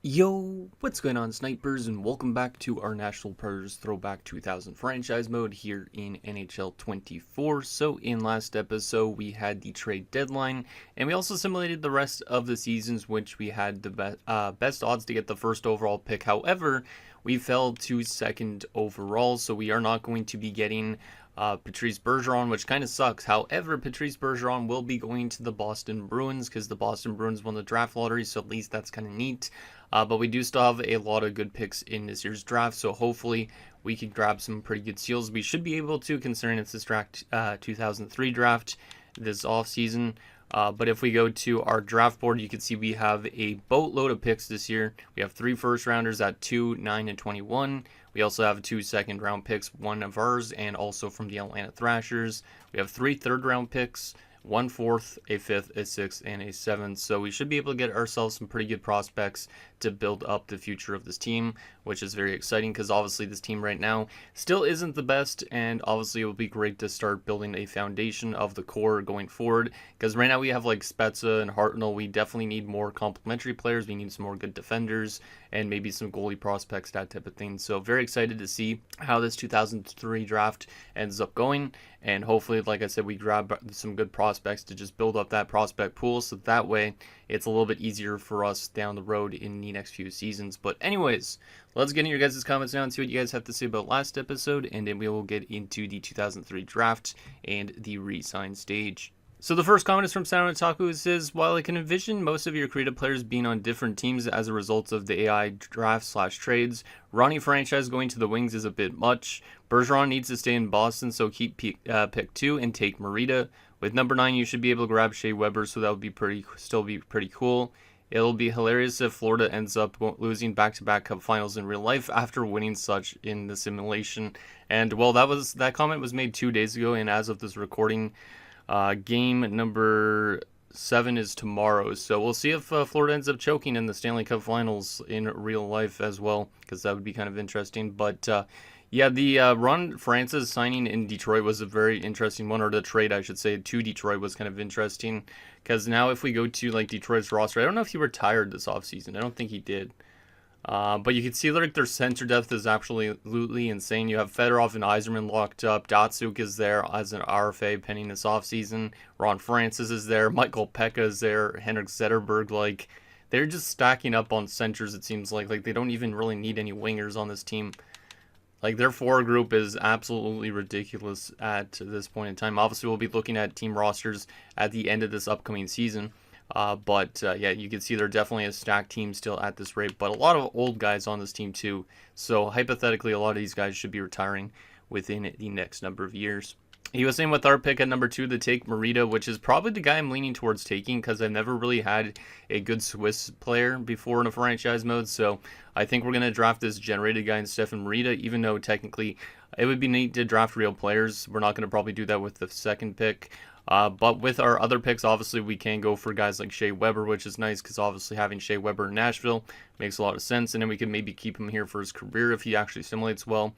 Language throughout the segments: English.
Yo, what's going on, snipers, and welcome back to our National Predators Throwback 2000 franchise mode here in NHL 24. So in last episode, we had the trade deadline, and we also simulated the rest of the seasons, which we had the best odds to get the first overall pick. However, we fell to second overall, so we are not going to be getting Patrice Bergeron, which kind of sucks. However, Patrice Bergeron will be going to the Boston Bruins because the Boston Bruins won the draft lottery, so at least that's kind of neat. But we do still have a lot of good picks in this year's draft, so hopefully we can grab some pretty good steals. We should be able to, considering it's this draft 2003 draft this offseason. But if we go to our draft board, you can see we have a boatload of picks this year. We have 3 first rounders at 2, 9, and 21. We also have 2 second round picks, 1 of ours, and also from the Atlanta Thrashers. We have 3 third round picks, 1 fourth, a 5th, a 6th, and a 7th. So we should be able to get ourselves some pretty good prospects to build up the future of this team, which is very exciting because obviously this team right now still isn't the best, and obviously it will be great to start building a foundation of the core going forward, because right now we have like Spezza and Hartnell. We definitely need more complementary players. We need some more good defenders and maybe some goalie prospects, that type of thing. So very excited to see how this 2003 draft ends up going, and hopefully, like I said, we grab some good prospects to just build up that prospect pool, so that way it's a little bit easier for us down the road in the next few seasons. But anyways, let's get into your guys' comments now and see what you guys have to say about last episode, and then we will get into the 2003 draft and the Resign stage. So the first comment is from Sound Otaku, who says, while I can envision most of your creative players being on different teams as a result of the AI draft/trades, Ronnie franchise going to the Wings is a bit much. Bergeron needs to stay in Boston, so keep pick 2 and take Marita. With number 9, you should be able to grab Shea Weber, so that would be still be pretty cool. It'll be hilarious if Florida ends up losing back-to-back Cup finals in real life after winning such in the simulation. And well, that comment was made 2 days ago, and as of this recording, game number 7 is tomorrow, so we'll see if Florida ends up choking in the Stanley Cup Finals in real life as well, because that would be kind of interesting. But yeah, the Ron Francis signing in Detroit was a very interesting one, or the trade, I should say, to Detroit was kind of interesting, because now if we go to like Detroit's roster, I don't know if he retired this offseason. I don't think he did. But you can see like their center depth is absolutely insane. You have Fedorov and Yzerman locked up. Datsuk is there as an RFA pending this offseason. Ron Francis is there. Michael Pekka is there. Henrik Zetterberg. Like, they're just stacking up on centers, it seems like. Like, they don't even really need any wingers on this team. Like, their forward group is absolutely ridiculous at this point in time. Obviously, we'll be looking at team rosters at the end of this upcoming season. But yeah, you can see they're definitely a stacked team still at this rate, but a lot of old guys on this team too. So hypothetically, a lot of these guys should be retiring within the next number of years. He was saying with our pick at number 2 to take Marita, which is probably the guy I'm leaning towards taking because I've never really had a good Swiss player before in a franchise mode. So I think we're going to draft this generated guy in Stefan Marita, even though technically it would be neat to draft real players. We're not going to probably do that with the second pick. But with our other picks, obviously, we can go for guys like Shea Weber, which is nice because obviously having Shea Weber in Nashville makes a lot of sense. And then we can maybe keep him here for his career if he actually simulates well.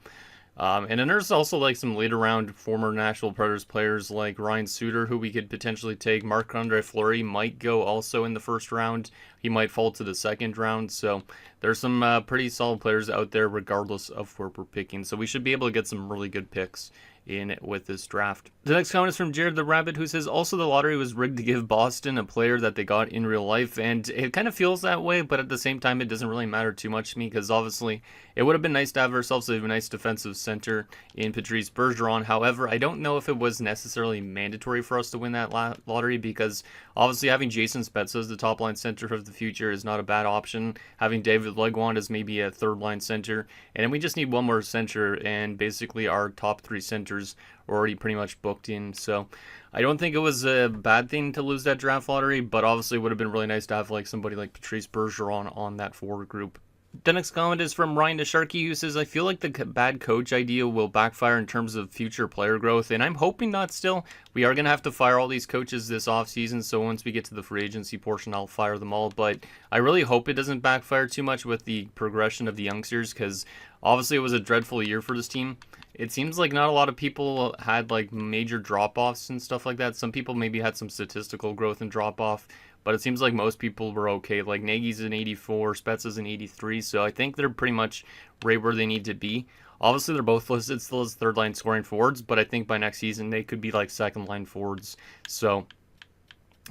And then there's also like some later round former Nashville Predators players like Ryan Suter, who we could potentially take. Marc-Andre Fleury might go also in the first round. He might fall to the second round. So there's some pretty solid players out there regardless of where we're picking. So we should be able to get some really good picks in with this draft. The next comment is from Jared the Rabbit, who says, also the lottery was rigged to give Boston a player that they got in real life, and it kind of feels that way, but at the same time it doesn't really matter too much to me, because obviously it would have been nice to have ourselves a nice defensive center in Patrice Bergeron. However, I don't know if it was necessarily mandatory for us to win that lottery, because obviously having Jason Spezza as the top line center of the future is not a bad option. Having David Legwand as maybe a third line center, and then we just need one more center, and basically our top 3 centers are already pretty much booked in. So I don't think it was a bad thing to lose that draft lottery, but obviously it would have been really nice to have like somebody like Patrice Bergeron on that forward group. The next comment is from Ryan DeSharkey, who says, I feel like the bad coach idea will backfire in terms of future player growth, and I'm hoping not still. We are going to have to fire all these coaches this offseason, so once we get to the free agency portion, I'll fire them all, but I really hope it doesn't backfire too much with the progression of the youngsters, because obviously it was a dreadful year for this team. It seems like not a lot of people had like major drop-offs and stuff like that. Some people maybe had some statistical growth and drop-off, but it seems like most people were okay. Like Nagy's an 84, Spets is an 83, so I think they're pretty much right where they need to be. Obviously, they're both listed still as third line scoring forwards, but I think by next season they could be like second line forwards. So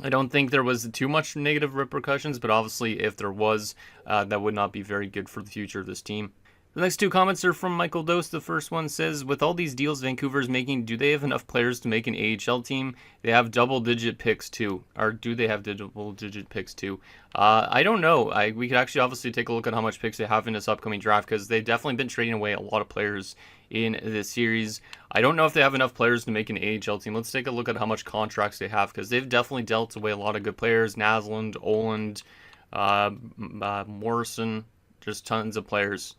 I don't think there was too much negative repercussions, but obviously if there was, that would not be very good for the future of this team. The next two comments are from Michael Dose. The first one says, with all these deals Vancouver's making, do they have enough players to make an AHL team? They have double-digit picks too. Or do they have double-digit picks too? I don't know. We could actually obviously take a look at how much picks they have in this upcoming draft, because they've definitely been trading away a lot of players in this series. I don't know if they have enough players to make an AHL team. Let's take a look at how much contracts they have, because they've definitely dealt away a lot of good players. Naslund, Oland, Morrison, just tons of players.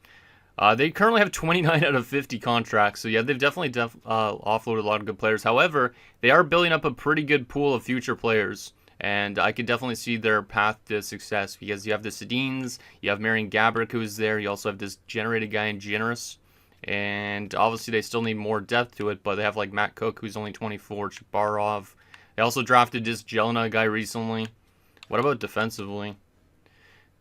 They currently have 29 out of 50 contracts, so yeah, they've definitely offloaded a lot of good players. However, they are building up a pretty good pool of future players, and I could definitely see their path to success, because you have the Sedins, you have Marian Gaborik who's there, you also have this generated guy in Generous, and obviously they still need more depth to it, but they have like Matt Cook who's only 24, Chabarov. They also drafted this Jelena guy recently. What about defensively?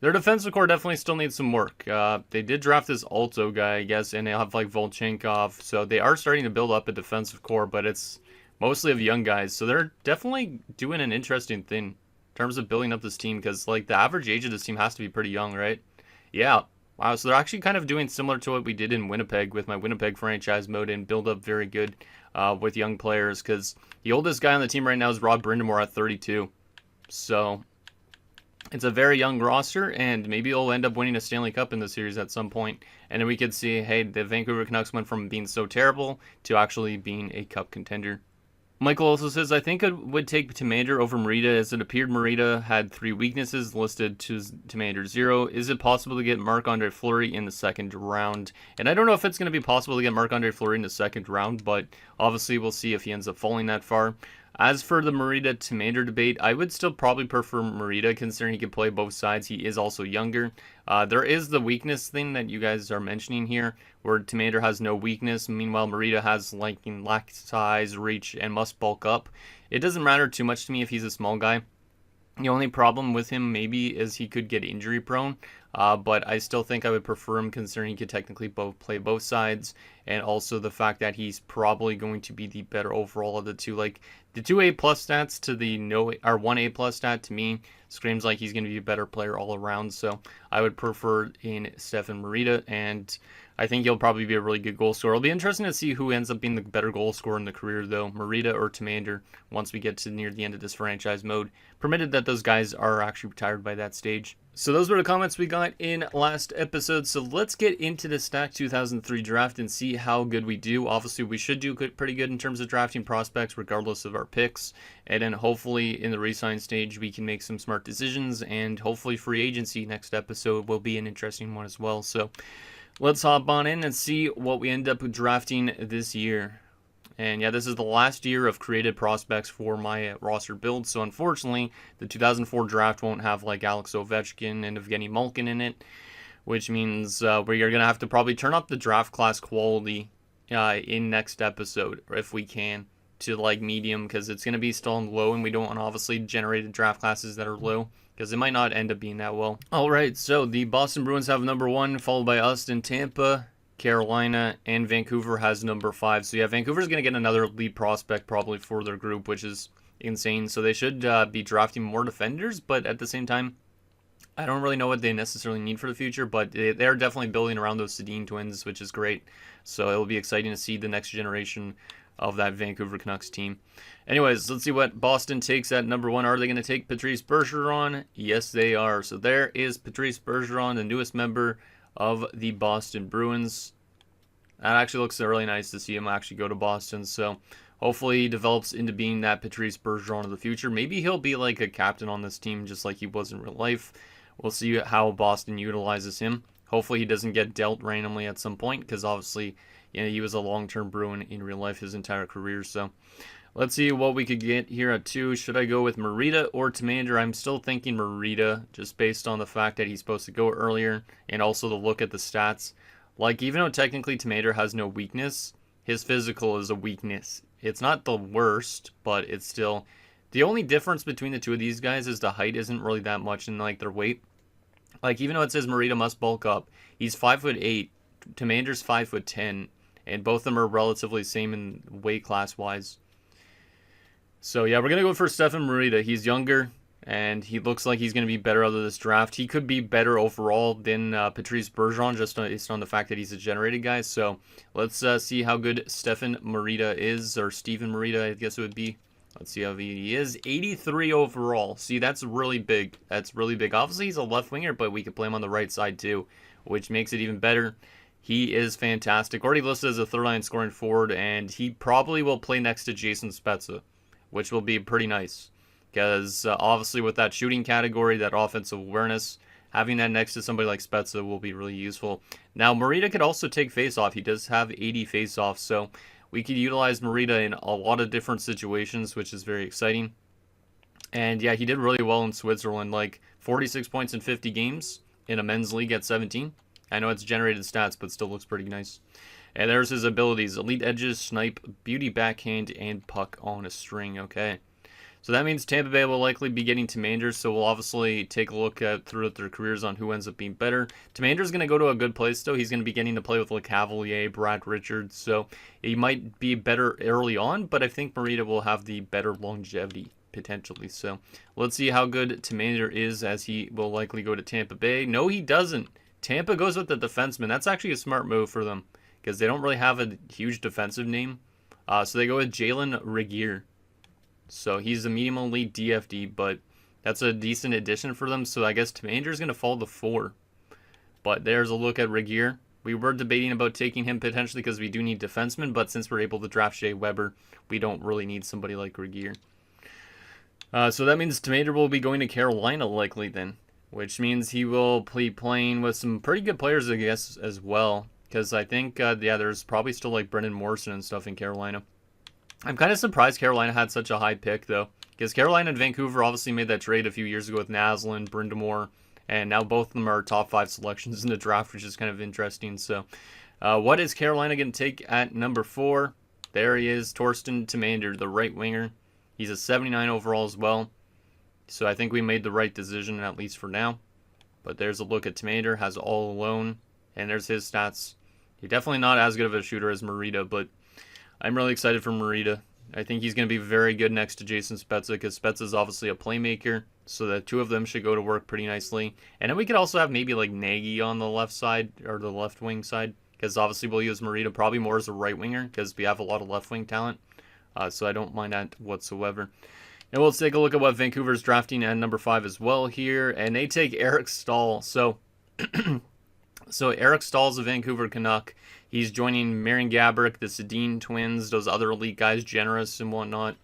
Their defensive core definitely still needs some work. They did draft this Alto guy, I guess, and they have like Volchenkov. So they are starting to build up a defensive core, but it's mostly of young guys. So they're definitely doing an interesting thing in terms of building up this team, because like the average age of this team has to be pretty young, right? Yeah. Wow. So they're actually kind of doing similar to what we did in Winnipeg with my Winnipeg franchise mode, and build up very good with young players, because the oldest guy on the team right now is Rod Brindamore at 32. So it's a very young roster, and maybe they'll end up winning a Stanley Cup in the series at some point. And then we could see, hey, the Vancouver Canucks went from being so terrible to actually being a cup contender. Michael also says, I think it would take Tomander over Marita, as it appeared Marita had 3 weaknesses listed to Tomander 0. Is it possible to get Marc-Andre Fleury in the second round? And I don't know if it's going to be possible to get Marc-Andre Fleury in the second round, but obviously we'll see if he ends up falling that far. As for the Marita-Tomander debate, I would still probably prefer Marita, considering he can play both sides. He is also younger. There is the weakness thing that you guys are mentioning here, where Tomander has no weakness. Meanwhile, Marita has lack size, reach, and must bulk up. It doesn't matter too much to me if he's a small guy. The only problem with him maybe is he could get injury prone, but I still think I would prefer him, considering he could technically play both sides, and also the fact that he's probably going to be the better overall of the two. Like the 2A plus stats to the 1A plus stat to me screams like he's going to be a better player all around. So I would prefer in Stefan Marita, and I think he'll probably be a really good goal scorer. It'll be interesting to see who ends up being the better goal scorer in the career, though, Marita or Tomander, once we get to near the end of this franchise mode, permitted that those guys are actually retired by that stage. So those were the comments we got in last episode. So let's get into the Stack 2003 draft and see how good we do. Obviously, we should do pretty good in terms of drafting prospects, regardless of our picks. And then hopefully in the Resign stage, we can make some smart decisions. And hopefully free agency next episode will be an interesting one as well. So let's hop on in and see what we end up drafting this year. And yeah, this is the last year of created prospects for my roster build. So unfortunately, the 2004 draft won't have like Alex Ovechkin and Evgeny Malkin in it, which means we're going to have to probably turn up the draft class quality in next episode, if we can, to like medium, because it's going to be still low, and we don't want obviously generated draft classes that are low, because it might not end up being that well. All right, so the Boston Bruins have number 1, followed by us in Tampa, Carolina, and Vancouver has number 5. So yeah, Vancouver's going to get another lead prospect probably for their group, which is insane. So they should be drafting more defenders, but at the same time, I don't really know what they necessarily need for the future, but they're definitely building around those Sedin twins, which is great. So it'll be exciting to see the next generation of that Vancouver Canucks team. Anyways, let's see what Boston takes at number 1. Are they going to take Patrice Bergeron? Yes, they are. So there is Patrice Bergeron, the newest member of the Boston Bruins. That actually looks really nice to see him actually go to Boston. So hopefully he develops into being that Patrice Bergeron of the future. Maybe he'll be like a captain on this team, just like he was in real life. We'll see how Boston utilizes him. Hopefully he doesn't get dealt randomly at some point, because obviously, you know, he was a long-term Bruin in real life his entire career. So let's see what we could get here at 2. Should I go with Marita or Tomander? I'm still thinking Marita, just based on the fact that he's supposed to go earlier, and also the look at the stats. Like, even though technically Tomander has no weakness, his physical is a weakness. It's not the worst, but it's still The only difference between the two of these guys is the height isn't really that much in like their weight. Like even though it says Morita must bulk up, he's 5'8", Tamander's 5'10", and both of them are relatively same in weight class wise. So yeah, we're gonna go for Stefan Morita. He's younger, and he looks like he's gonna be better out of this draft. He could be better overall than Patrice Bergeron, just based on the fact that he's a generated guy. So let's see how good Stefan Morita is, or Steven Morita, I guess it would be. Let's see how he is. 83 overall. See, that's really big. That's really big. Obviously, he's a left winger, but we could play him on the right side too, which makes it even better. He is fantastic. Already listed as a third-line scoring forward, and he probably will play next to Jason Spezza, which will be pretty nice. Because obviously with that shooting category, that offensive awareness, having that next to somebody like Spezza will be really useful. Now, Morita could also take face-off. He does have 80 face-offs, so we could utilize Morita in a lot of different situations, which is very exciting. And yeah, he did really well in Switzerland, like 46 points in 50 games in a men's league at 17. I know it's generated stats, but still looks pretty nice. And there's his abilities: elite edges, snipe, beauty backhand, and puck on a string. Okay. So that means Tampa Bay will likely be getting Tamander, so we'll obviously take a look at throughout their careers on who ends up being better. Tamander's going to go to a good place, though. He's going to be getting to play with LeCavalier, Brad Richards, so he might be better early on, but I think Morita will have the better longevity, potentially. So let's see how good Tamander is, as he will likely go to Tampa Bay. No, he doesn't. Tampa goes with the defenseman. That's actually a smart move for them, because they don't really have a huge defensive name. So they go with Jalen Regier. So he's a medium elite DFD, but that's a decent addition for them. So I guess Tamander's going to fall to 4. But there's a look at Regier. We were debating about taking him potentially because we do need defensemen, but since we're able to draft Shea Weber, we don't really need somebody like Regier. So that means Tamander will be going to Carolina likely then, which means he will be playing with some pretty good players, I guess, as well. Because I think, yeah, there's probably still like Brendan Morrison and stuff in Carolina. I'm kind of surprised Carolina had such a high pick, though, because Carolina and Vancouver obviously made that trade a few years ago with Naslund, Brindamore, and now both of them are top 5 selections in the draft, which is kind of interesting. So what is Carolina going to take at number 4? There he is, Torsten Tamander, the right winger. He's a 79 overall as well, so I think we made the right decision, at least for now. But there's a look at Tamander, has all alone, and there's his stats. He's definitely not as good of a shooter as Morita, but I'm really excited for Morita. I think he's going to be very good next to Jason Spezza, because Spezza is obviously a playmaker, so the two of them should go to work pretty nicely. And then we could also have maybe like Nagy on the left side, or the left wing side, because obviously we'll use Morita probably more as a right winger, because we have a lot of left wing talent. So I don't mind that whatsoever. And we'll take a look at what Vancouver's drafting at number 5 as well here, and they take Eric Staal. So Eric Stahl's a Vancouver Canuck. He's joining Marian Gaborik, the Sedin twins, those other elite guys, Generous and whatnot.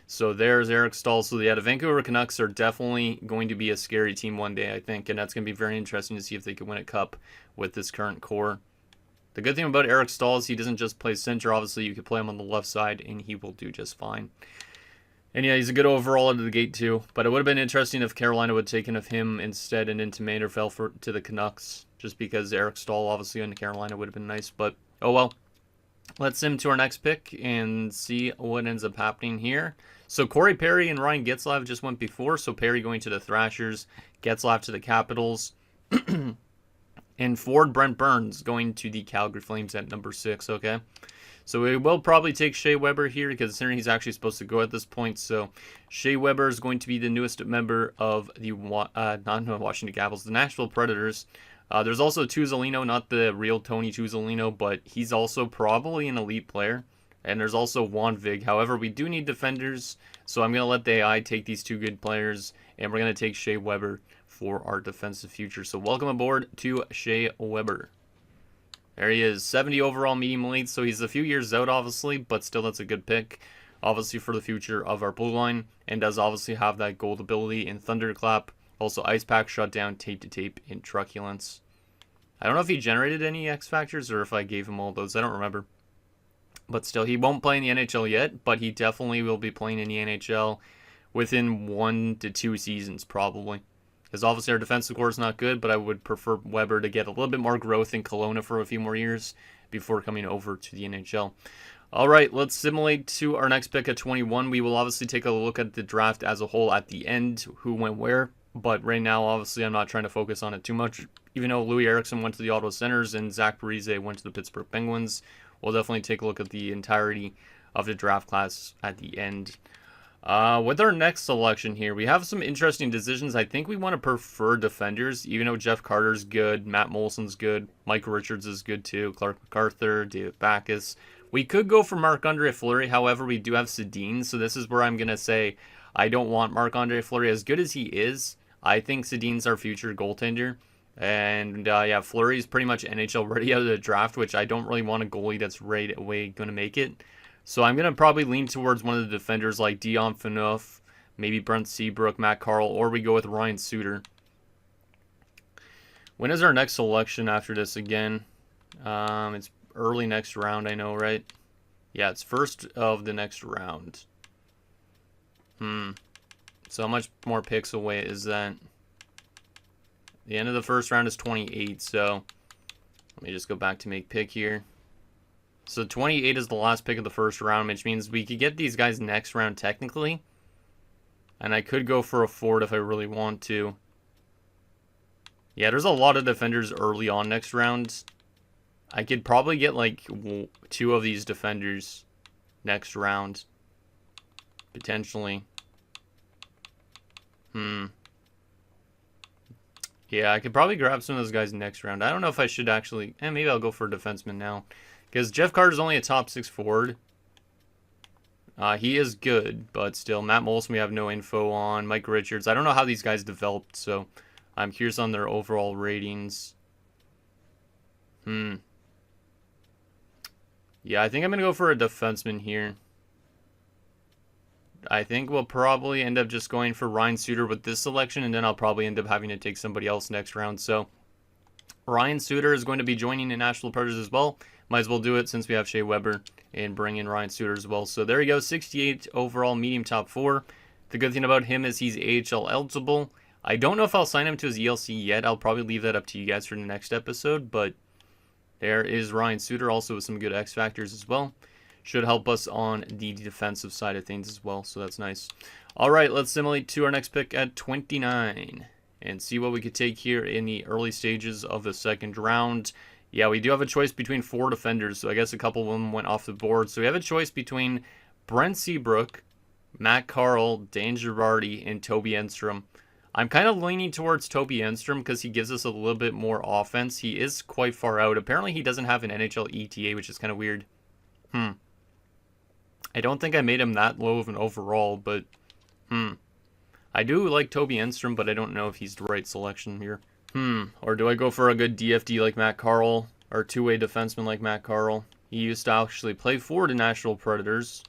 So there's Eric Stahl. So yeah, the Vancouver Canucks are definitely going to be a scary team one day, I think. And that's going to be very interesting to see if they can win a cup with this current core. The good thing about Eric Stahl is he doesn't just play center. Obviously, you could play him on the left side, and he will do just fine. And yeah, he's a good overall out of the gate too. But it would have been interesting if Carolina would have taken of him instead, and into Maynard fell to the Canucks, just because Eric Stahl obviously in Carolina would have been nice. But oh well. Let's sim to our next pick and see what ends up happening here. So Corey Perry and Ryan Getzlaf just went before. So Perry going to the Thrashers, Getzlaf to the Capitals, and Ford Brent Burns going to the Calgary Flames at number 6. Okay. So we will probably take Shea Weber here, because considering he's actually supposed to go at this point. So Shea Weber is going to be the newest member of the not Washington Capitals, the Nashville Predators. There's also Tuzolino, not the real Tony Tuzolino, but he's also probably an elite player. And there's also Juan Vig. However, we do need defenders, so I'm going to let the AI take these 2 good players, and we're going to take Shea Weber for our defensive future. So welcome aboard to Shea Weber. There he is, 70 overall medium elite, so he's a few years out, obviously, but still that's a good pick, obviously, for the future of our blue line, and does obviously have that gold ability in Thunderclap, also Ice Pack, Shutdown, Tape to Tape, and Truculence. I don't know if he generated any X Factors or if I gave him all those, I don't remember. But still, he won't play in the NHL yet, but he definitely will be playing in the NHL within 1 to 2 seasons, probably. Because obviously our defensive core is not good, but I would prefer Weber to get a little bit more growth in Kelowna for a few more years before coming over to the NHL. All right, let's simulate to our next pick at 21. We will obviously take a look at the draft as a whole at the end, who went where. But right now, obviously, I'm not trying to focus on it too much. Even though Louis Eriksson went to the Ottawa Senators and Zach Parise went to the Pittsburgh Penguins, we'll definitely take a look at the entirety of the draft class at the end. With our next selection here, we have some interesting decisions. I think we want to prefer defenders, even though Jeff Carter's good, Matt Molson's good, Mike Richards is good too, Clark MacArthur, David Backes. We could go for Marc-Andre Fleury, however, we do have Sedin, so this is where I'm going to say I don't want Marc-Andre Fleury. As good as he is, I think Sedin's our future goaltender. And yeah, Fleury's pretty much NHL ready out of the draft, which I don't really want a goalie that's right away going to make it. So I'm going to probably lean towards one of the defenders like Dion Phaneuf, maybe Brent Seabrook, Matt Carl, or we go with Ryan Suter. When is our next selection after this again? It's early next round, I know, right? Yeah, it's first of the next round. So how much more picks away is that? The end of the first round is 28, so let me just go back to make pick here. So 28 is the last pick of the first round, which means we could get these guys next round technically. And I could go for a Ford if I really want to. Yeah, there's a lot of defenders early on next round. I could probably get like 2 of these defenders next round. Potentially. Yeah, I could probably grab some of those guys next round. I don't know if I should actually... maybe I'll go for a defenseman now. Because Jeff Carter's only a top 6 forward. He is good, but still. Matt Molson we have no info on. Mike Richards. I don't know how these guys developed, so I'm curious on their overall ratings. Yeah, I think I'm going to go for a defenseman here. I think we'll probably end up just going for Ryan Suter with this selection, and then I'll probably end up having to take somebody else next round. So Ryan Suter is going to be joining the Nashville Predators as well. Might as well do it since we have Shea Weber and bring in Ryan Suter as well. So there you go, 68 overall, medium top 4. The good thing about him is he's AHL eligible. I don't know if I'll sign him to his ELC yet. I'll probably leave that up to you guys for the next episode, but there is Ryan Suter, also with some good X factors as well. Should help us on the defensive side of things as well, so that's nice. All right, let's simulate to our next pick at 29 and see what we could take here in the early stages of the second round. Yeah, we do have a choice between 4 defenders, so I guess a couple of them went off the board. So we have a choice between Brent Seabrook, Matt Carl, Dan Girardi, and Toby Enstrom. I'm kind of leaning towards Toby Enstrom because he gives us a little bit more offense. He is quite far out. Apparently, he doesn't have an NHL ETA, which is kind of weird. I don't think I made him that low of an overall, but I do like Toby Enstrom, but I don't know if he's the right selection here. Or do I go for a good DFD like Matt Carl, or two-way defenseman like Matt Carl? He used to actually play for the Nashville Predators.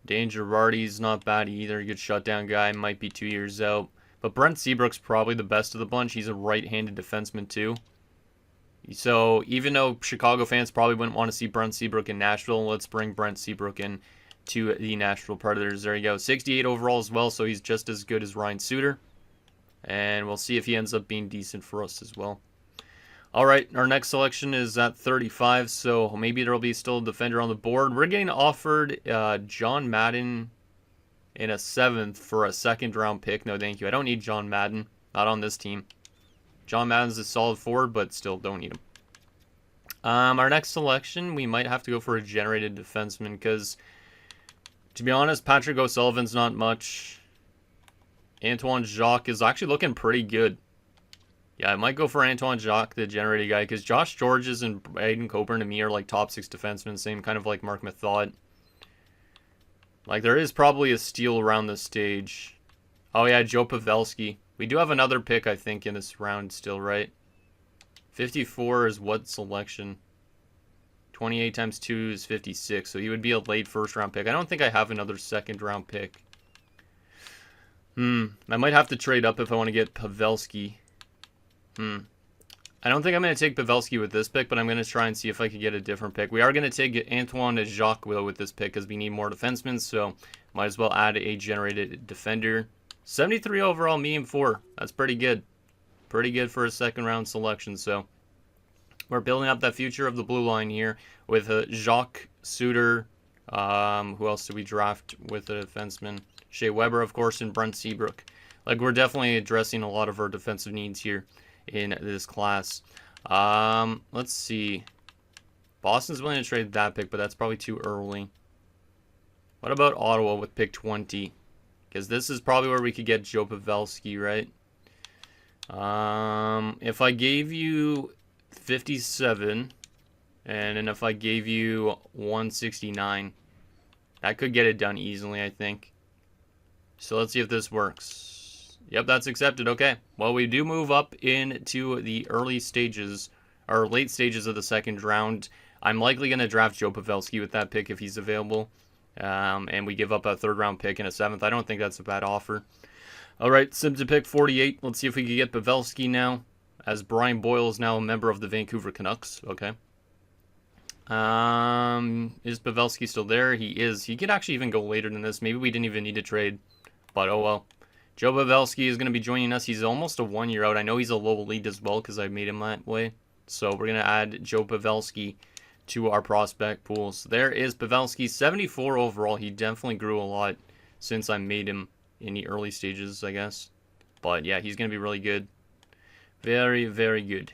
Dan Girardi's not bad either. Good shutdown guy, might be 2 years out. But Brent Seabrook's probably the best of the bunch. He's a right-handed defenseman too. So even though Chicago fans probably wouldn't want to see Brent Seabrook in Nashville, let's bring Brent Seabrook in to the Nashville Predators. There you go. 68 overall as well, so he's just as good as Ryan Suter. And we'll see if he ends up being decent for us as well. All right, our next selection is at 35, so maybe there will be still a defender on the board. We're getting offered John Madden in a 7th for a second-round pick. No, thank you. I don't need John Madden. Not on this team. John Madden's a solid forward, but still don't need him. Our next selection, we might have to go for a generated defenseman because, to be honest, Patrick O'Sullivan's not much. Antoine Jacques is actually looking pretty good. Yeah, I might go for Antoine Jacques, the generated guy, because Josh Georges and Aiden Coburn to me are like top 6 defensemen, same kind of like Mark Method. Like, there is probably a steal around this stage. Oh yeah, Joe Pavelski. We do have another pick, I think, in this round still, right? 54 is what selection? 28 times 2 is 56, so he would be a late first-round pick. I don't think I have another second-round pick. I might have to trade up if I want to get Pavelski. I don't think I'm going to take Pavelski with this pick, but I'm going to try and see if I can get a different pick. We are going to take Antoine Jacques with this pick because we need more defensemen, so might as well add a generated defender. 73 overall, medium 4. That's pretty good. Pretty good for a second-round selection, so We're building up that future of the blue line here with Jacques Suter. Who else did we draft with a defenseman? Shea Weber, of course, and Brent Seabrook. Like, we're definitely addressing a lot of our defensive needs here in this class. Let's see. Boston's willing to trade that pick, but that's probably too early. What about Ottawa with pick 20? Because this is probably where we could get Joe Pavelski, right? If I gave you 57, and then if I gave you 169, that could get it done easily, I think. So let's see if this works. Yep, that's accepted. Okay. Well, we do move up into the early stages, or late stages of the second round. I'm likely going to draft Joe Pavelski with that pick if he's available. And we give up a third round pick and a seventh. I don't think that's a bad offer. All right, Sim to pick 48. Let's see if we can get Pavelski now, as Brian Boyle is now a member of the Vancouver Canucks. Okay. Is Pavelski still there? He is. He could actually even go later than this. Maybe we didn't even need to trade, but oh well. Joe Pavelski is going to be joining us. He's almost a 1 year out. I know he's a low elite as well because I made him that way. So we're going to add Joe Pavelski to our prospect pool. So there is Pavelski, 74 overall. He definitely grew a lot since I made him in the early stages, I guess. But yeah, he's going to be really good. Very, very good.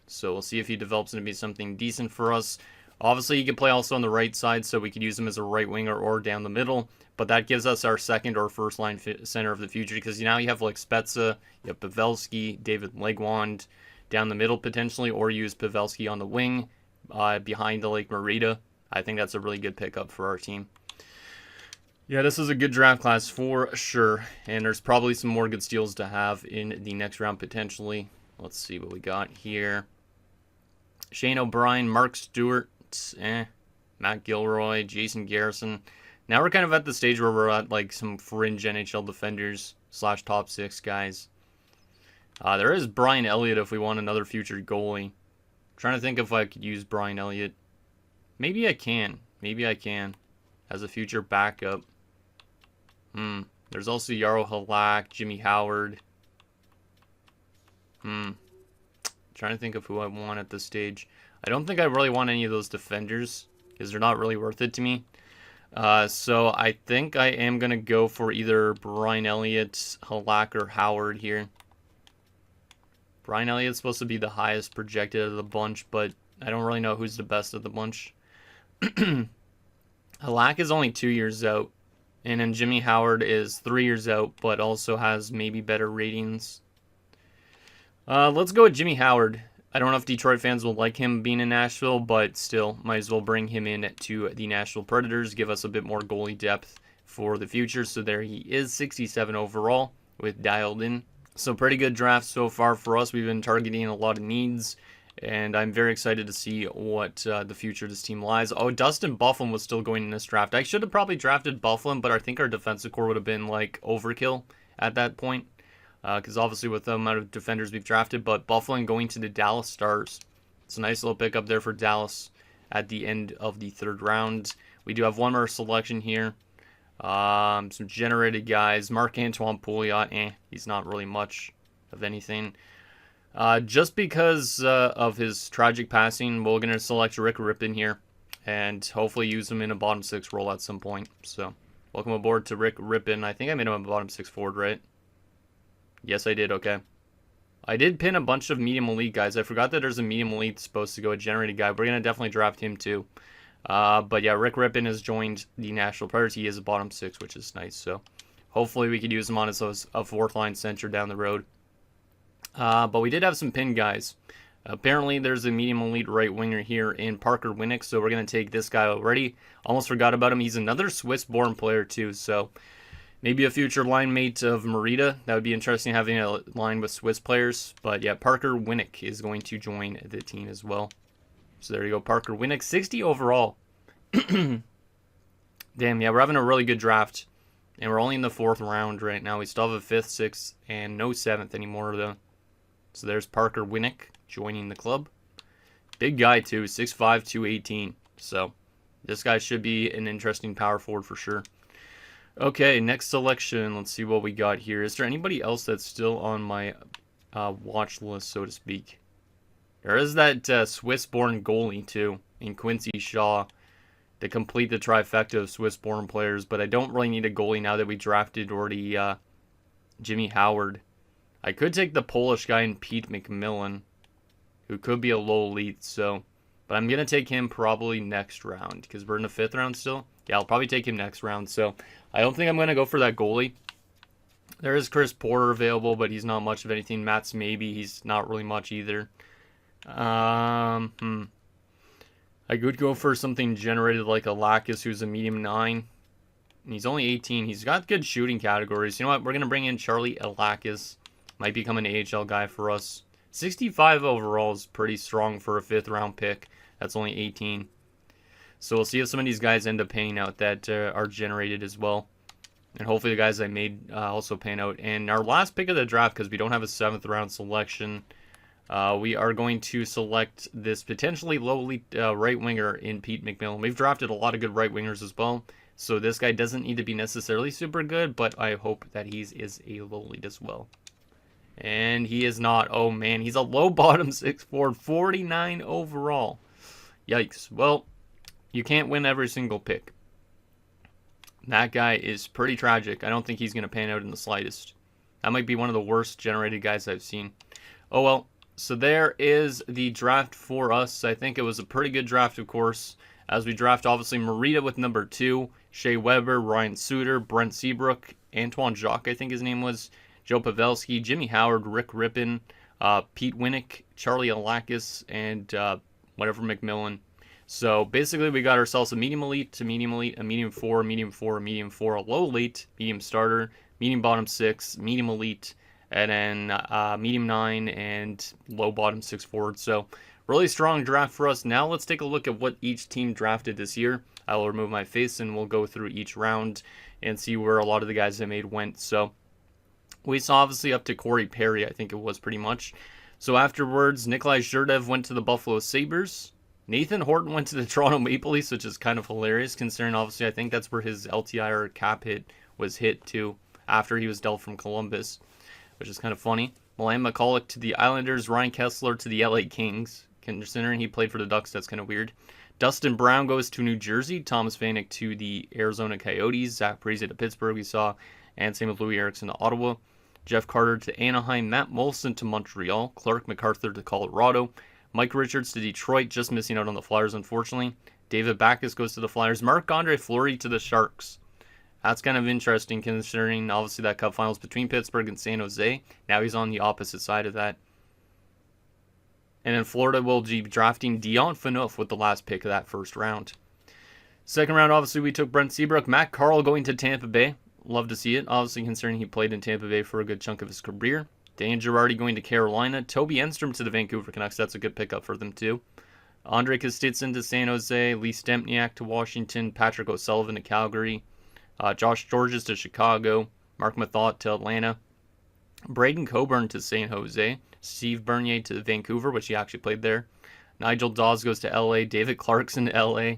So we'll see if he develops into be something decent for us. Obviously, he can play also on the right side, so we could use him as a right winger or down the middle. But that gives us our second or first line center of the future, because now you have like Spezza, you have Pavelski, David Legwand down the middle potentially, or use Pavelski on the wing behind the Lake Merida. I think that's a really good pickup for our team. Yeah, this is a good draft class for sure, and there's probably some more good steals to have in the next round potentially. Let's see what we got here. Shane O'Brien, Mark Stewart, Matt Gilroy, Jason Garrison. Now we're kind of at the stage where we're at like some fringe NHL defenders / top 6 guys. There is Brian Elliott if we want another future goalie. I'm trying to think if I could use Brian Elliott. Maybe I can. Maybe I can as a future backup. There's also Yarrow Halak, Jimmy Howard. Trying to think of who I want at this stage. I don't think I really want any of those defenders because they're not really worth it to me. So I think I am going to go for either Brian Elliott, Halak, or Howard here. Brian Elliott's supposed to be the highest projected of the bunch, but I don't really know who's the best of the bunch. Halak is only 2 years out, and then Jimmy Howard is 3 years out, but also has maybe better ratings. Let's go with Jimmy Howard. I don't know if Detroit fans will like him being in Nashville, but still, might as well bring him in to the Nashville Predators, give us a bit more goalie depth for the future. So there he is, 67 overall with dialed in. So pretty good draft so far for us. We've been targeting a lot of needs, and I'm very excited to see what the future of this team lies. Oh, Dustin Byfuglien was still going in this draft. I should have probably drafted Byfuglien, but I think our defensive core would have been like overkill at that point. Because obviously with the amount of defenders we've drafted, but Byfuglien going to the Dallas Stars. It's a nice little pickup there for Dallas at the end of the third round. We do have one more selection here. Some generated guys. Marc-Antoine Pouliot, he's not really much of anything. Just because of his tragic passing, we're going to select Rick Rippon here and hopefully use him in a bottom 6 role at some point. So welcome aboard to Rick Rippon. I think I made him a bottom 6 forward, right? Yes, I did. Okay. I did pin a bunch of medium elite guys. I forgot that there's a medium elite supposed to go, a generated guy. We're going to definitely draft him too. But yeah, Rick Rippon has joined the Nashville Predators. He is a bottom 6, which is nice. So hopefully we could use him on as a fourth line center down the road. But we did have some pin guys. Apparently there's a medium elite right winger here in Parker Winnick. So we're going to take this guy already. Almost forgot about him. He's another Swiss-born player too. So maybe a future line mate of Merida. That would be interesting having a line with Swiss players. But yeah, Parker Winnick is going to join the team as well. So there you go, Parker Winnick, 60 overall. Damn, yeah, we're having a really good draft. And we're only in the 4th round right now. We still have a 5th, 6th, and no 7th anymore, though. So there's Parker Winnick joining the club. Big guy, too, 6'5", 218. So this guy should be an interesting power forward for sure. Okay, next selection. Let's see what we got here. Is there anybody else that's still on my watch list, so to speak? There is that Swiss-born goalie, too, in Quincy Shaw, to complete the trifecta of Swiss-born players, but I don't really need a goalie now that we drafted already Jimmy Howard. I could take the Polish guy in Pete McMillan, who could be a low elite, so... But I'm going to take him probably next round, because we're in the 5th round still. Yeah, I'll probably take him next round, so I don't think I'm going to go for that goalie. There is Chris Porter available, but he's not much of anything. Matt's maybe, he's not really much either. I could go for something generated like a Lacus, who's a medium 9. He's only 18. He's got good shooting categories. You know what? We're going to bring in Charlie Elakis. Might become an AHL guy for us. 65 overall is pretty strong for a 5th round pick. That's only 18. So we'll see if some of these guys end up panning out that are generated as well. And hopefully the guys I made also pan out. And our last pick of the draft, because we don't have a 7th round selection, we are going to select this potentially lowly right winger in Pete McMillan. We've drafted a lot of good right wingers as well. So this guy doesn't need to be necessarily super good, but I hope that he is a low lead as well. And he is not. Oh man, he's a low bottom 6'4", 49 overall. Yikes. Well, you can't win every single pick. That guy is pretty tragic. I don't think he's going to pan out in the slightest. That might be one of the worst generated guys I've seen. Oh well, so there is the draft for us. I think it was a pretty good draft, of course, as we draft obviously Marita with number 2, Shea Weber, Ryan Suter, Brent Seabrook, Antoine Jacques, I think his name was, Joe Pavelski, Jimmy Howard, Rick Rippon, Pete Winnick, Charlie Elakis, and whatever McMillan. So basically we got ourselves a medium elite to medium elite, a medium 4, a medium 4, a medium 4, a low elite, medium starter, medium bottom 6, medium elite, and then medium 9 and low bottom 6 forward. So really strong draft for us. Now let's take a look at what each team drafted this year. I will remove my face and we'll go through each round and see where a lot of the guys I made went. So we saw obviously up to Corey Perry, I think it was pretty much. So afterwards, Nikolai Zherdev went to the Buffalo Sabres. Nathan Horton went to the Toronto Maple Leafs, which is kind of hilarious considering obviously I think that's where his LTI or cap hit was hit too after he was dealt from Columbus, which is kind of funny. Milan McCulloch to the Islanders, Ryan Kessler to the LA Kings. Considering he played for the Ducks, that's kind of weird. Dustin Brown goes to New Jersey, Thomas Vanek to the Arizona Coyotes, Zach Parise to Pittsburgh we saw, and same with Louis Eriksson to Ottawa. Jeff Carter to Anaheim, Matt Molson to Montreal, Clark MacArthur to Colorado, Mike Richards to Detroit, just missing out on the Flyers unfortunately. David Backes goes to the Flyers, Marc-Andre Fleury to the Sharks. That's kind of interesting considering obviously that Cup Finals between Pittsburgh and San Jose. Now he's on the opposite side of that. And then Florida will be drafting Dion Phaneuf with the last pick of that 1st round. 2nd round, obviously, we took Brent Seabrook. Matt Carl going to Tampa Bay. Love to see it, obviously, considering he played in Tampa Bay for a good chunk of his career. Dan Girardi going to Carolina. Toby Enstrom to the Vancouver Canucks. That's a good pickup for them, too. Andre Kostitsyn to San Jose. Lee Stempniak to Washington. Patrick O'Sullivan to Calgary. Josh Georges to Chicago. Mark Mathot to Atlanta. Braden Coburn to San Jose. Steve Bernier to Vancouver, which he actually played there. Nigel Dawes goes to LA. David Clarkson to LA.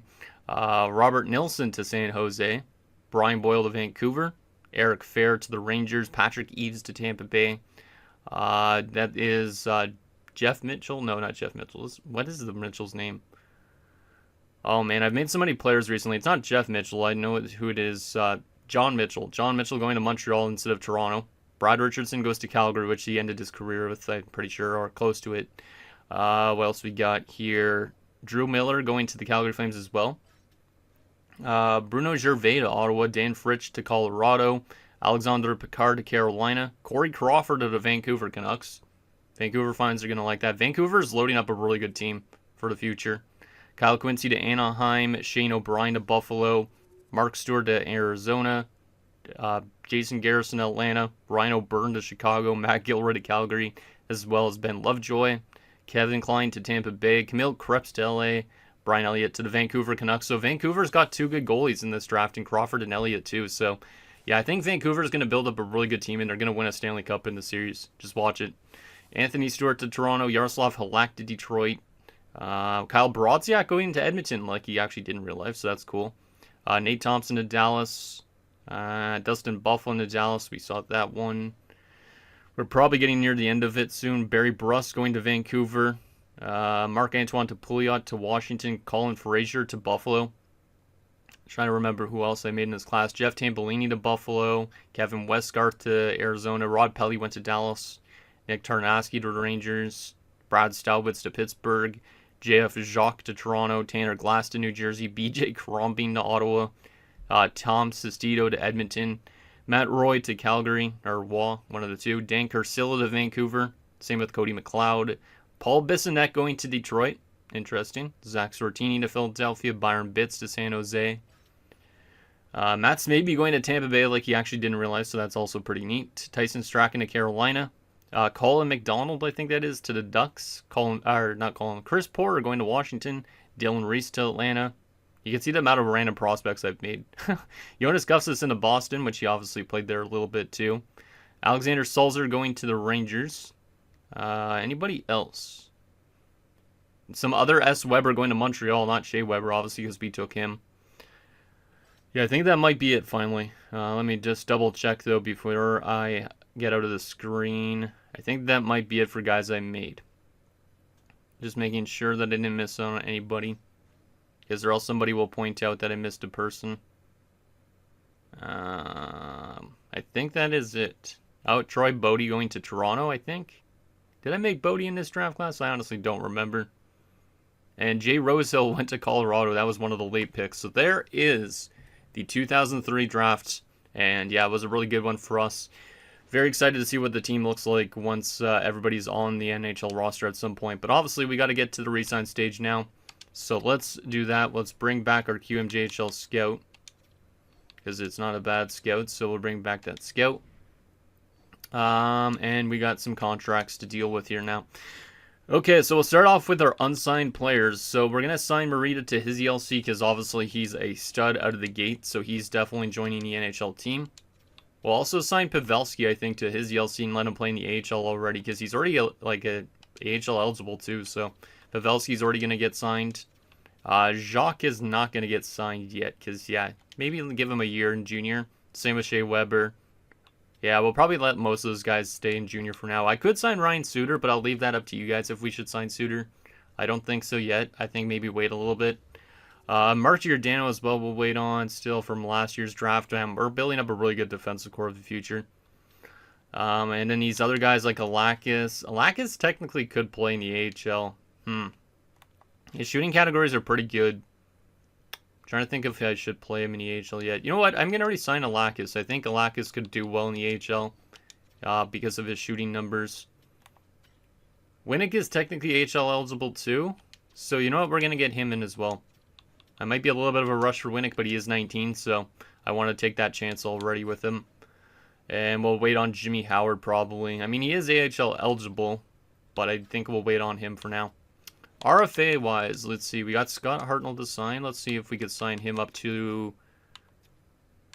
Robert Nilsson to San Jose. Brian Boyle to Vancouver. Eric Fair to the Rangers. Patrick Eaves to Tampa Bay. That is Jeff Mitchell. No, not Jeff Mitchell. What is the Mitchell's name? Oh, man, I've made so many players recently. It's not Jeff Mitchell. I know who it is. John Mitchell. John Mitchell going to Montreal instead of Toronto. Brad Richardson goes to Calgary, which he ended his career with, I'm pretty sure, or close to it. What else we got here? Drew Miller going to the Calgary Flames as well. Bruno Gervais to Ottawa. Dan Fritsch to Colorado. Alexander Picard to Carolina. Corey Crawford to the Vancouver Canucks. Vancouver fans are going to like that. Vancouver is loading up a really good team for the future. Kyle Quincy to Anaheim. Shane O'Brien to Buffalo. Mark Stewart to Arizona. Jason Garrison to Atlanta. Ryan O'Byrne to Chicago. Matt Gilroy to Calgary, as well as Ben Lovejoy. Kevin Klein to Tampa Bay. Camille Krebs to LA. Brian Elliott to the Vancouver Canucks. So Vancouver's got 2 good goalies in this draft, and Crawford and Elliott too. So yeah, I think Vancouver's going to build up a really good team, and they're going to win a Stanley Cup in the series. Just watch it. Anthony Stewart to Toronto. Yaroslav Halak to Detroit. Kyle Brodziak going to Edmonton like he actually did in real life, so that's cool. Nate Thompson to Dallas. Dustin Byfuglien to Dallas. We saw that one. We're probably getting near the end of it soon. Barry Bruss going to Vancouver. Marc-Antoine to Pouliot to Washington. Colin Frazier to Buffalo. Trying to remember who else I made in this class. Jeff Tambellini to Buffalo. Kevin Westgarth to Arizona. Rod Pelly went to Dallas. Nick Tarnowski to the Rangers. Brad Staubitz to Pittsburgh. JF Jacques to Toronto. Tanner Glass to New Jersey. BJ Crombine to Ottawa. Tom Sestito to Edmonton. Matt Roy to Calgary. Or Waugh, one of the two. Dan Carcillo to Vancouver. Same with Cody McLeod. Paul Bissonnette going to Detroit. Interesting. Zach Sortini to Philadelphia. Byron Bitts to San Jose. Matt Smaby going to Tampa Bay like he actually didn't realize, so that's also pretty neat. Tyson Strachan to Carolina. Colin McDonald, I think that is, to the Ducks. Chris Porter going to Washington. Dylan Reese to Atlanta. You can see the amount of random prospects I've made. Jonas Gustafsson to Boston, which he obviously played there a little bit too. Alexander Sulzer going to the Rangers. Anybody else? Some other S. Weber going to Montreal, not Shea Weber, obviously, because we took him. Yeah, I think that might be it finally. Let me just double check though before I get out of the screen. I think that might be it for guys I made. Just making sure that I didn't miss on anybody, because or else somebody will point out that I missed a person. I think that is it. Oh, Troy Bodie going to Toronto, I think. Did I make Bodie in this draft class? I honestly don't remember. And Jay Rosehill went to Colorado. That was one of the late picks. So there is the 2003 draft, and yeah, it was a really good one for us. Very excited to see what the team looks like once everybody's on the NHL roster at some point. But obviously, we got to get to the Resign stage now. So let's do that. Let's bring back our QMJHL scout, because it's not a bad scout. So we'll bring back that scout. And we got some contracts to deal with here now. Okay, so we'll start off with our unsigned players. So we're going to sign Morita to his ELC because obviously he's a stud out of the gate. So he's definitely joining the NHL team. We'll also sign Pavelski, I think, to his ELC and let him play in the AHL already because he's already like a AHL eligible too. So Pavelski's already going to get signed. Jacques is not going to get signed yet because, yeah, maybe give him a year in junior. Same with Shea Weber. Yeah, we'll probably let most of those guys stay in junior for now. I could sign Ryan Suter, but I'll leave that up to you guys if we should sign Suter. I don't think so yet. I think maybe wait a little bit. Mark Giordano as well we'll wait on still from last year's draft. We're building up a really good defensive core of the future. And then these other guys like Alakis. Alakis technically could play in the AHL. His shooting categories are pretty good. Trying to think if I should play him in the AHL yet. You know what? I'm going to already sign Alakis. I think Alakis could do well in the AHL because of his shooting numbers. Winnick is technically AHL eligible too. So you know what? We're going to get him in as well. I might be a little bit of a rush for Winnick, but he is 19. So I want to take that chance already with him. And we'll wait on Jimmy Howard probably. I mean, he is AHL eligible, but I think we'll wait on him for now. RFA-wise, let's see. We got Scott Hartnell to sign. Let's see if we could sign him up to...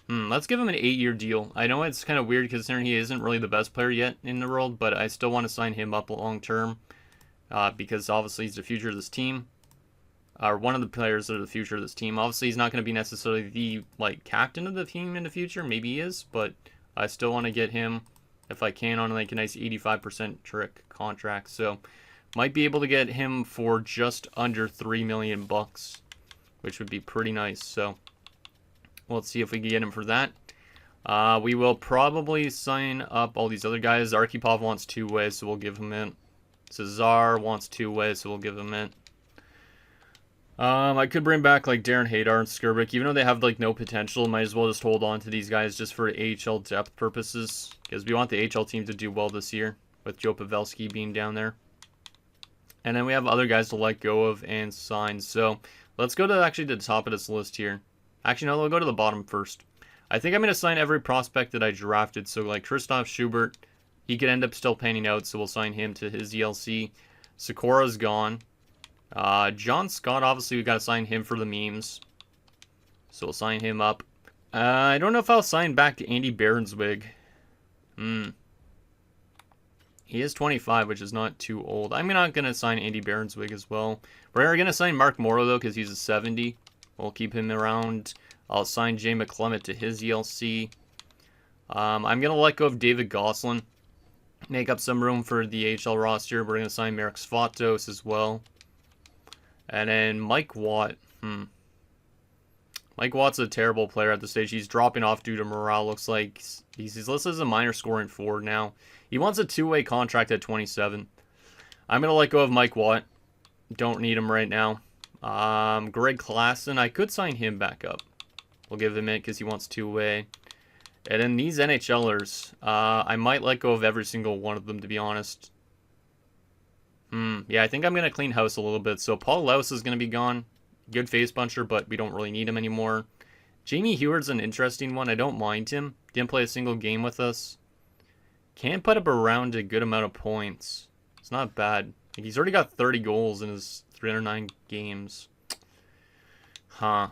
let's give him an 8-year deal. I know it's kind of weird considering he isn't really the best player yet in the world, but I still want to sign him up long-term because obviously he's the future of this team. Or one of the players that are the future of this team. Obviously, he's not going to be necessarily the captain of the team in the future. Maybe he is, but I still want to get him, if I can, on a nice 85% trick contract. So... might be able to get him for just under $3 million, which would be pretty nice. So let's see if we can get him for that. We will probably sign up all these other guys. Arkhipov wants 2-way, so we'll give him in. Cesar wants 2-way, so we'll give him in. I could bring back Darren Hadar and Skirbick, even though they have no potential. Might as well just hold on to these guys just for AHL depth purposes, because we want the AHL team to do well this year with Joe Pavelski being down there. And then we have other guys to let go of and sign. So let's go to actually the top of this list here. Actually, no, we'll go to the bottom first. I think I'm going to sign every prospect that I drafted. So Christoph Schubert, he could end up still panning out. So we'll sign him to his ELC. Sikora's gone. John Scott, obviously we got to sign him for the memes. So we'll sign him up. I don't know if I'll sign back to Andy Behrenswig. He is 25, which is not too old. I'm not going to sign Andy Behrenswig as well. We're going to sign Mark Morrow, though, because he's a 70. We'll keep him around. I'll sign Jay McClement to his ELC. I'm going to let go of David Gosselin. make up some room for the AHL roster. We're going to sign Marek Svatos as well. And then Mike Watt. Mike Watt's a terrible player at this stage. He's dropping off due to morale. Looks like he's listed as a minor scoring forward now. He wants a two-way contract at 27. I'm going to let go of Mike Watt. Don't need him right now. Greg Klassen, I could sign him back up. We'll give him it because he wants two-way. And then these NHLers, I might let go of every single one of them, to be honest. Yeah, I think I'm going to clean house a little bit. So Paul Laus is going to be gone. Good face puncher, but we don't really need him anymore. Jamie Heward's an interesting one. I don't mind him. Didn't play a single game with us. Can put up around a good amount of points. It's not bad. Like, he's already got 30 goals in his 309 games. I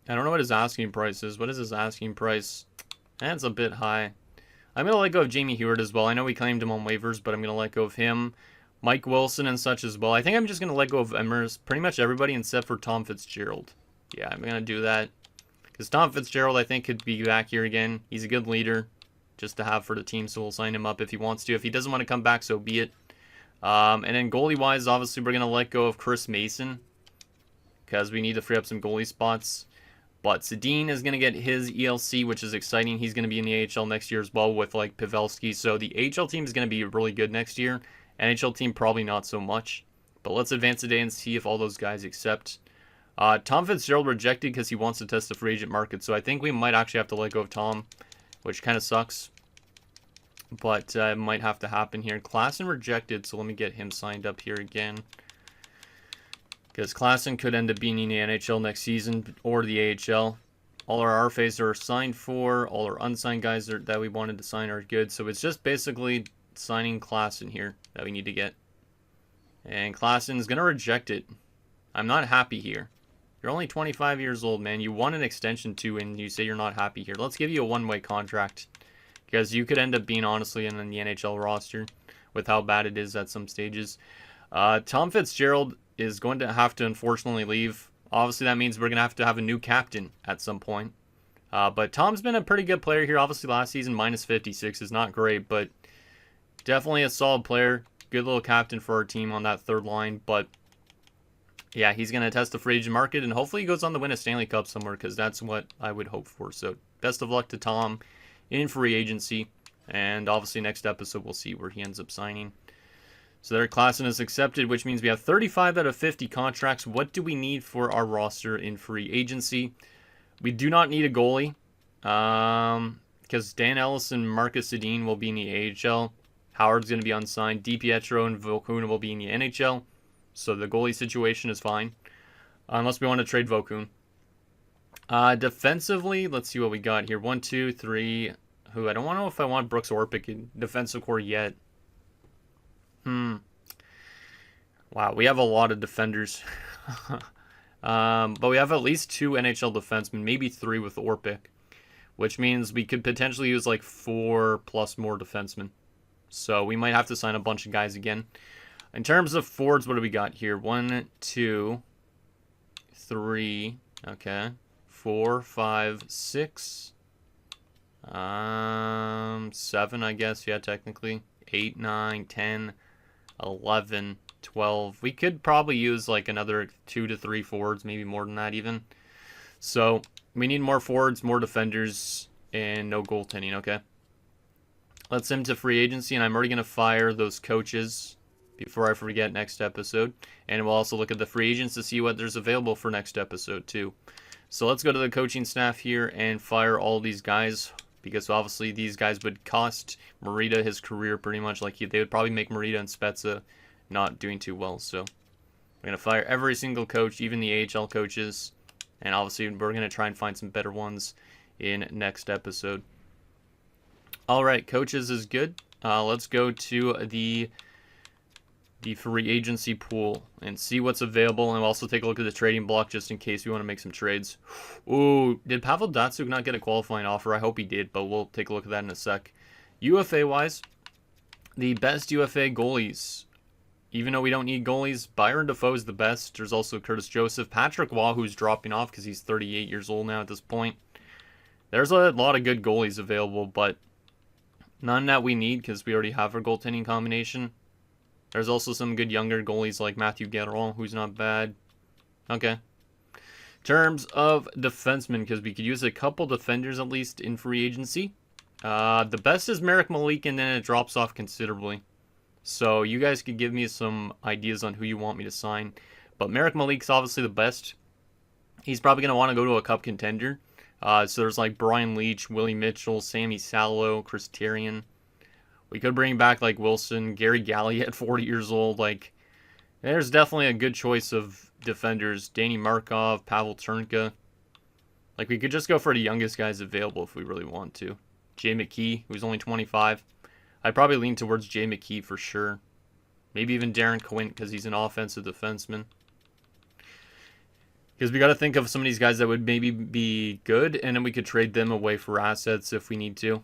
don't know what his asking price is. What is his asking price? That's a bit high. I'm going to let go of Jamie Heward as well. I know we claimed him on waivers, but I'm going to let go of him. Mike Wilson and such as well. I think I'm just going to let go of pretty much everybody except for Tom Fitzgerald. Yeah, I'm going to do that. Because Tom Fitzgerald, I think, could be back here again. He's a good leader just to have for the team, so we'll sign him up if he wants to. If he doesn't want to come back, so be it. And then goalie-wise, obviously, we're going to let go of Chris Mason because we need to free up some goalie spots. But Sedin is going to get his ELC, which is exciting. He's going to be in the AHL next year as well with, like, Pavelski. So the AHL team is going to be really good next year. NHL team, probably not so much. But let's advance today and see if all those guys accept. Tom Fitzgerald rejected because he wants to test the free agent market. So I think we might actually have to let go of Tom, which kind of sucks. But it might have to happen here. Klassen rejected, so let me get him signed up here again. Because Klassen could end up being in the NHL next season or the AHL. All our RFAs are signed for. All our unsigned guys that we wanted to sign are good. So it's just basically signing Klassen here that we need to get. And Klassen's going to reject it. I'm not happy here. You're only 25 years old, man. You want an extension too, and you say you're not happy here. Let's give you a one-way contract. Because you could end up being, honestly, in the NHL roster with how bad it is at some stages. Tom Fitzgerald is going to have to, unfortunately, leave. Obviously, that means we're going to have a new captain at some point. But Tom's been a pretty good player here. Obviously, last season, minus 56 is not great, but definitely a solid player. Good little captain for our team on that third line. But, yeah, he's going to test the free agent market, and hopefully he goes on to win a Stanley Cup somewhere, because that's what I would hope for. So, best of luck to Tom in free agency. And, obviously, next episode, we'll see where he ends up signing. So their Klassen is accepted, which means we have 35 out of 50 contracts. What do we need for our roster in free agency? We do not need a goalie. Because Dan Ellis and Marcus Sedin will be in the AHL. Howard's going to be unsigned. DiPietro and Vokun will be in the NHL. So the goalie situation is fine. Unless we want to trade Vokun. Defensively, let's see what we got here. 1, 2, 3. I don't know if I want Brooks Orpik in defensive core yet. Wow, we have a lot of defenders. But we have at least 2 NHL defensemen, maybe 3 with Orpik. Which means we could potentially use like 4 plus more defensemen. So we might have to sign a bunch of guys again. In terms of forwards, what do we got here? 1, 2, 3, okay. 4, 5, 6. 7, I guess, yeah, technically. 8, 9, 10, 11, 12. We could probably use like another 2 to 3 forwards, maybe more than that even. So we need more forwards, more defenders, and no goaltending, okay? Let's send to free agency, and I'm already going to fire those coaches before I forget next episode. And we'll also look at the free agents to see what there's available for next episode too. So let's go to the coaching staff here and fire all these guys, because obviously these guys would cost Marita his career pretty much. Like they would probably make Marita and Spezza not doing too well. So we're going to fire every single coach, even the AHL coaches. And obviously we're going to try and find some better ones in next episode. All right, coaches is good. Let's go to the free agency pool and see what's available, and we'll also take a look at the trading block just in case we want to make some trades. Ooh, did Pavel Datsyuk not get a qualifying offer? I hope he did, but we'll take a look at that in a sec. UFA-wise, the best UFA goalies. Even though we don't need goalies, Byron Defoe is the best. There's also Curtis Joseph. Patrick Waugh, who's dropping off because he's 38 years old now at this point. There's a lot of good goalies available, but None that we need because we already have our goaltending combination. There's also some good younger goalies like Matthew Guerin, who's not bad. Okay. Terms of defensemen, because we could use a couple defenders at least in free agency. The best is Merrick Malik, and then it drops off considerably. So you guys could give me some ideas on who you want me to sign. But Merrick Malik's obviously the best. He's probably going to want to go to a cup contender. So there's like Brian Leach, Willie Mitchell, Sammy Salo, Chris Therien. We could bring back like Wilson, Gary Galley at 40 years old. Like, there's definitely a good choice of defenders. Danny Markov, Pavel Turnka. Like, we could just go for the youngest guys available if we really want to. Jay McKee, who's only 25. I'd probably lean towards Jay McKee for sure. Maybe even Darren Quint because he's an offensive defenseman. Because we got to think of some of these guys that would maybe be good, and then we could trade them away for assets if we need to.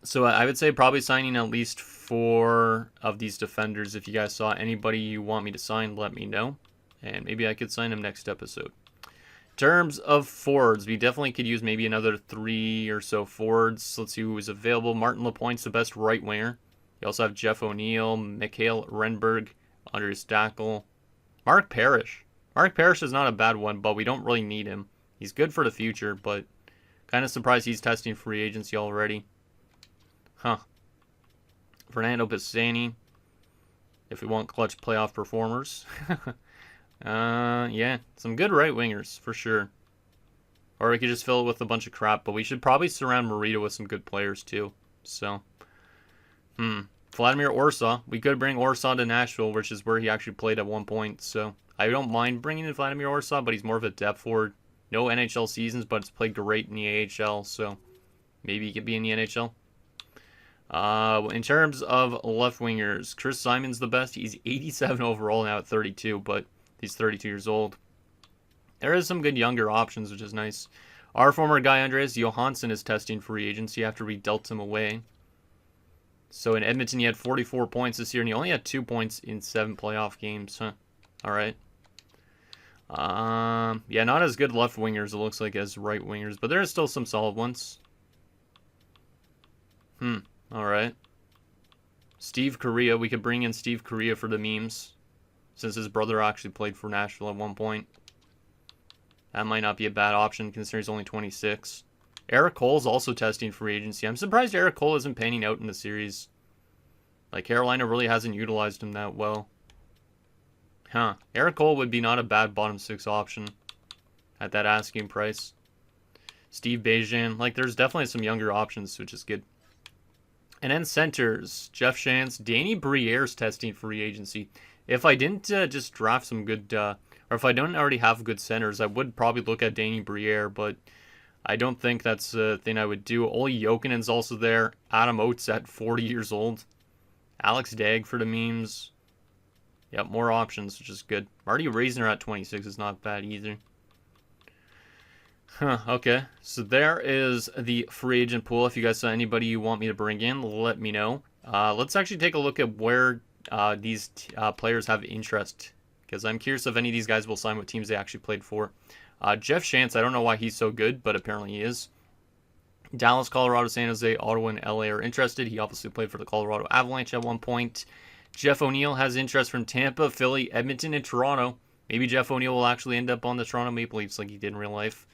So I would say probably signing at least 4 of these defenders. If you guys saw anybody you want me to sign, let me know. And maybe I could sign them next episode. In terms of forwards, we definitely could use maybe another 3 or so forwards. Let's see who is available. Martin Lapointe's the best right winger. You also have Jeff O'Neill, Mikhail Renberg, Andres Stackel, Mark Parrish. Mark Parrish is not a bad one, but we don't really need him. He's good for the future, but kind of surprised he's testing free agency already. Huh. Fernando Pisani, if we want clutch playoff performers. Yeah, some good right wingers for sure. Or we could just fill it with a bunch of crap, but we should probably surround Morita with some good players too. So, Vladimir Orsa. We could bring Orsa to Nashville, which is where he actually played at one point. So I don't mind bringing in Vladimir Orsa, but he's more of a depth forward. No NHL seasons, but it's played great in the AHL, so maybe he could be in the NHL. In terms of left wingers, Chris Simon's the best. He's 87 overall now at 32, but he's 32 years old. There is some good younger options, which is nice. Our former guy, Andreas Johansson, is testing free agency after we dealt him away. So in Edmonton, he had 44 points this year, and he only had 2 points in 7 playoff games. Huh. All right. Yeah, not as good left wingers, it looks like, as right wingers, but there are still some solid ones. All right. Steve Correa. We could bring in Steve Correa for the memes, since his brother actually played for Nashville at one point. That might not be a bad option, considering he's only 26. Eric Cole's also testing free agency. I'm surprised Eric Cole isn't panning out in the series. Like, Carolina really hasn't utilized him that well. Huh. Eric Cole would be not a bad bottom 6 option at that asking price. Steve Bajan. Like, there's definitely some younger options, which is good. And then centers. Jeff Shantz. Danny Briere's testing free agency. If I didn't just draft some good... or if I don't already have good centers, I would probably look at Danny Briere, but I don't think that's the thing I would do. Olli Jokinen's also there. Adam Oates at 40 years old. Alex Dagg for the memes. Yep, more options, which is good. Marty Reisner at 26 is not bad either. Huh, okay. So there is the free agent pool. If you guys saw anybody you want me to bring in, let me know. Let's actually take a look at where these players have interest, because I'm curious if any of these guys will sign with teams they actually played for. Jeff Shantz, I don't know why he's so good, but apparently he is. Dallas, Colorado, San Jose, Ottawa, and LA are interested. He obviously played for the Colorado Avalanche at one point. Jeff O'Neill has interest from Tampa, Philly, Edmonton, and Toronto. Maybe Jeff O'Neill will actually end up on the Toronto Maple Leafs like he did in real life.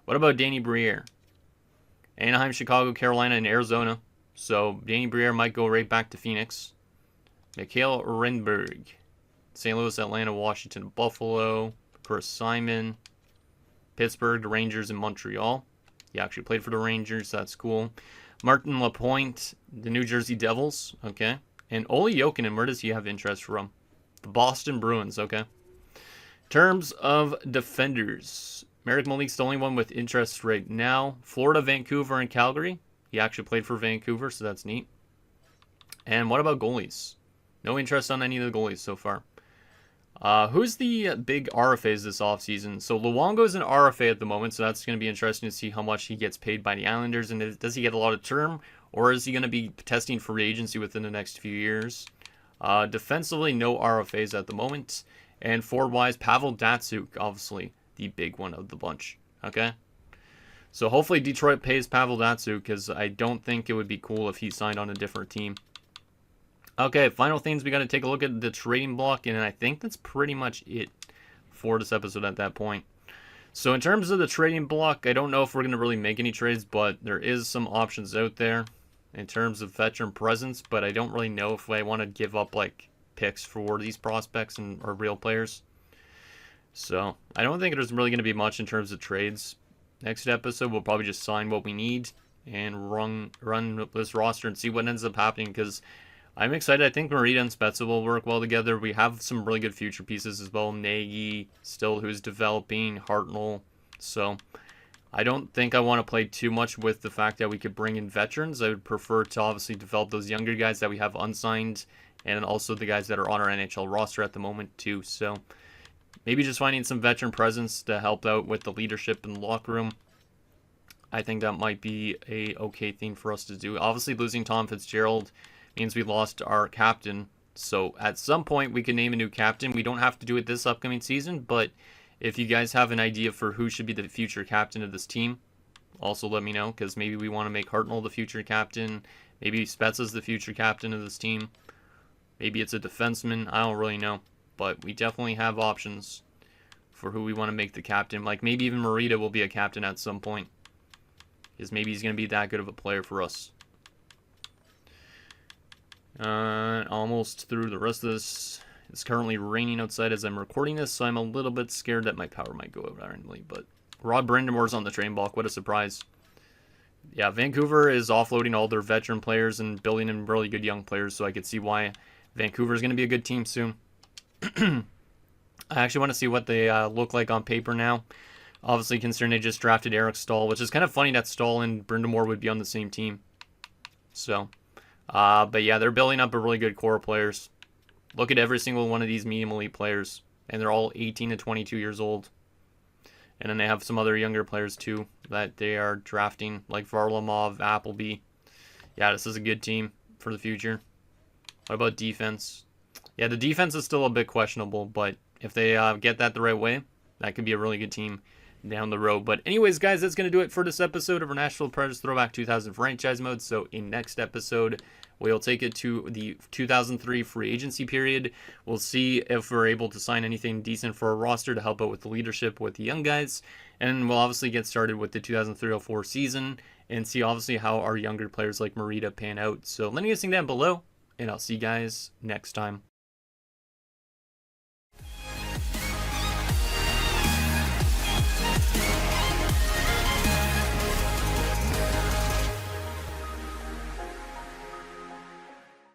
What about Danny Briere? Anaheim, Chicago, Carolina, and Arizona. So Danny Briere might go right back to Phoenix. Mikhail Renberg. St. Louis, Atlanta, Washington, Buffalo. Chris Simon. Pittsburgh, the Rangers, and Montreal. He actually played for the Rangers. That's cool. Martin Lapointe, the New Jersey Devils. Okay. And Olli Jokinen, where does he have interest from? The Boston Bruins. Okay. Terms of defenders. Merrick Malik's the only one with interest right now. Florida, Vancouver, and Calgary. He actually played for Vancouver, so that's neat. And what about goalies? No interest on any of the goalies so far. Who's the big RFAs this offseason? So Luongo's an RFA at the moment, so that's going to be interesting to see how much he gets paid by the Islanders. And does he get a lot of term, or is he going to be testing free agency within the next few years? Defensively, no RFAs at the moment. And forward-wise, Pavel Datsyuk, obviously the big one of the bunch. Okay? So hopefully Detroit pays Pavel Datsyuk, because I don't think it would be cool if he signed on a different team. Okay, final things, we got to take a look at the trading block, and I think that's pretty much it for this episode at that point. So in terms of the trading block, I don't know if we're going to really make any trades, but there is some options out there in terms of veteran presence, but I don't really know if I want to give up like picks for these prospects and or real players. So I don't think there's really going to be much in terms of trades. Next episode, we'll probably just sign what we need and run this roster and see what ends up happening, because I'm excited. I think Marita and Spezza will work well together. We have some really good future pieces as well. Nagy, still, who's developing. Hartnell. So I don't think I want to play too much with the fact that we could bring in veterans. I would prefer to obviously develop those younger guys that we have unsigned, and also the guys that are on our NHL roster at the moment too. So maybe just finding some veteran presence to help out with the leadership in the locker room. I think that might be a okay thing for us to do. Obviously, losing Tom Fitzgerald means we lost our captain. So at some point, we can name a new captain. We don't have to do it this upcoming season, but if you guys have an idea for who should be the future captain of this team, also let me know, because maybe we want to make Hartnell the future captain. Maybe Spezza's the future captain of this team. Maybe it's a defenseman. I don't really know. But we definitely have options for who we want to make the captain. Like maybe even Marita will be a captain at some point, because maybe he's going to be that good of a player for us. Almost through the rest of this. It's currently raining outside as I'm recording this, so I'm a little bit scared that my power might go out randomly. But Rod Brindamore's on the train block. What a surprise. Yeah, Vancouver is offloading all their veteran players and building in really good young players, so I could see why Vancouver is going to be a good team soon. I actually want to see what they look like on paper now. Obviously, considering they just drafted Eric Stahl, which is kind of funny that Stahl and Brindamore would be on the same team. So, but yeah, they're building up a really good core of players. Look at every single one of these medium elite players, and they're all 18 to 22 years old. And then they have some other younger players too that they are drafting, like Varlamov, Appleby. Yeah, this is a good team for the future. What about defense? Yeah, the defense is still a bit questionable, but if they get that the right way, that could be a really good team down the road. But anyways, guys, that's going to do it for this episode of our Nashville Predators Throwback 2000 franchise mode. So in next episode, we'll take it to the 2003 free agency period. We'll see if we're able to sign anything decent for our roster to help out with the leadership with the young guys. And we'll obviously get started with the 2003-04 season and see obviously how our younger players like Marita pan out. So let me know down below, and I'll see you guys next time.